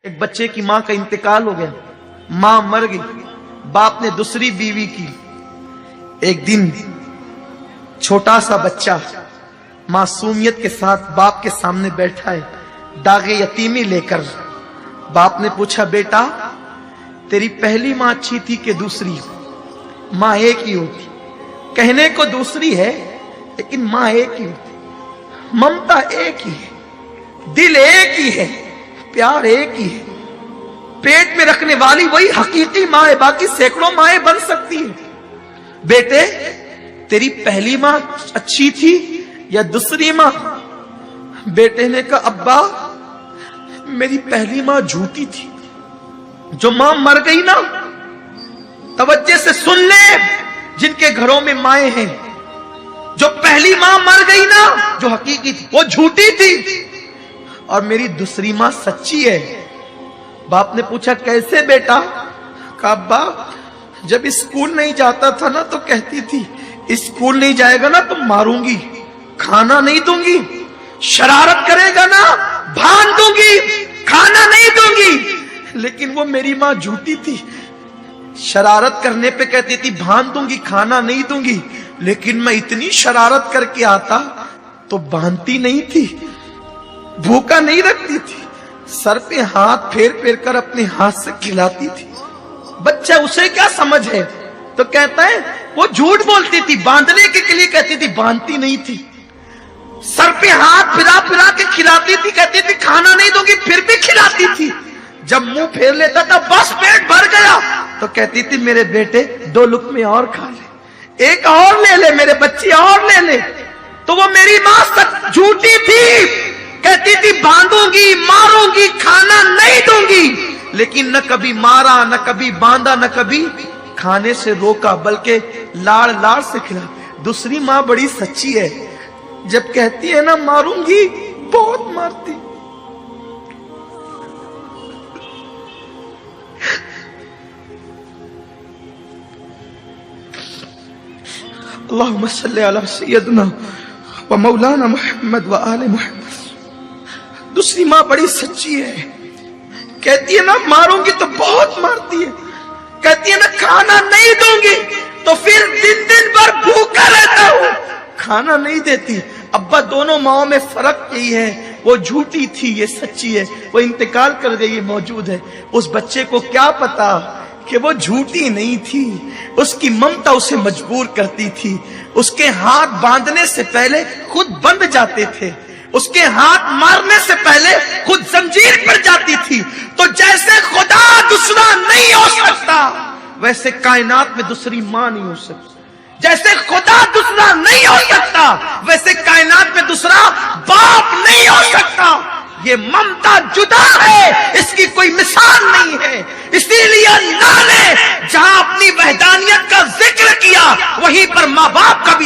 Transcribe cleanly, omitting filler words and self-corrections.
ایک بچے کی ماں کا انتقال ہو گیا، ماں مر گئی، باپ نے دوسری بیوی کی۔ ایک دن چھوٹا سا بچہ معصومیت کے ساتھ باپ کے سامنے بیٹھا ہے، داغ یتیمی لے کر۔ باپ نے پوچھا، بیٹا تیری پہلی ماں اچھی تھی کہ دوسری؟ ماں ایک ہی ہوتی، کہنے کو دوسری ہے لیکن ماں ایک ہی ہوتی، ممتا ایک ہی ہے، دل ایک ہی ہے، پیار ایک ہی ہے، پیٹ میں رکھنے والی وہی حقیقی ماں ہے، باقی سینکڑوں مائیں بن سکتی ہیں۔ بیٹے تیری پہلی ماں اچھی تھی یا دوسری ماں؟ بیٹے نے کہا، ابا میری پہلی ماں جھوٹی تھی۔ جو ماں مر گئی نا، توجہ سے سن لے جن کے گھروں میں مائیں ہیں، جو پہلی ماں مر گئی نا جو حقیقی تھی وہ جھوٹی تھی، اور میری دوسری ماں سچی ہے۔ باپ نے پوچھا، کیسے بیٹا؟ کہا، ابا جب اسکول نہیں جاتا تھا نا تو کہتی تھی اسکول نہیں جائے گا نا تو ماروں گی، کھانا نہیں دوں گی، شرارت کرے گا نا بھان دوں گی، کھانا نہیں دوں گی۔ لیکن وہ میری ماں جھوٹی تھی، شرارت کرنے پہ کہتی تھی بھان دوں گی، کھانا نہیں دوں گی، لیکن میں اتنی شرارت کر کے آتا تو باندھتی نہیں تھی، بھوکا نہیں رکھتی تھی، سر پہ ہاتھ پھیر پھیر کر اپنے ہاتھ سے کھلاتی تھی۔ بچہ اسے کیا سمجھ ہے؟ تو کہتا ہے وہ جھوٹ بولتی تھی، باندھنے کے لیے کہتی تھی، باندھتی نہیں تھی، سر پہ ہاتھ پھرا پھرا کے کھلاتی تھی، کہتی تھی کھانا نہیں دوں گی، پھر بھی کھلاتی تھی۔ جب منہ پھیر لیتا تھا بس پیٹ بھر گیا تو کہتی تھی میرے بیٹے 2 لقمے اور کھا لے، ایک اور لے لے، میرے بچی اور لے لے۔ تو وہ میری ماں سچ جھوٹی تھی، کہتی تھی باندھوں گی، ماروں گی، کھانا نہیں دوں گی، لیکن نہ کبھی مارا، نہ کبھی باندھا، نہ کبھی کھانے سے روکا، بلکہ لاڑ لاڑ سے کھلا۔ دوسری ماں بڑی سچی ہے، جب کہتی ہے نا ماروں گی بہت مارتی۔ اللہم صلی علی سیدنا و مولانا محمد و آل محمد۔ دوسری ماں بڑی سچی ہے، کہتی ہے نا ماروں گی تو بہت مارتی ہے، کہتی ہے نا کھانا نہیں دوں گی تو پھر دن بھر بھوکا رہتا ہوں، کھانا نہیں دیتی۔ ابا دونوں ماؤں میں فرق یہی ہے، وہ جھوٹی تھی، یہ سچی ہے، وہ انتقال کر گئی، یہ موجود ہے۔ اس بچے کو کیا پتا کہ وہ جھوٹی نہیں تھی، اس کی ممتا اسے مجبور کرتی تھی۔ اس کے ہاتھ باندھنے سے پہلے خود بندھ جاتے تھے، اس کے ہاتھ مارنے سے پہلے خود زنجیر پر جاتی تھی۔ تو جیسے خدا دوسرا نہیں ہو سکتا ویسے کائنات میں دوسری ماں نہیں ہو سکتی، جیسے خدا دوسرا نہیں ہو سکتا ویسے کائنات میں دوسرا باپ نہیں ہو سکتا۔ یہ ممتا جدا ہے، اس کی کوئی مثال نہیں ہے۔ اسی لیے اللہ نے جہاں اپنی وحدانیت کا ذکر کیا وہیں پر ماں باپ کا بھی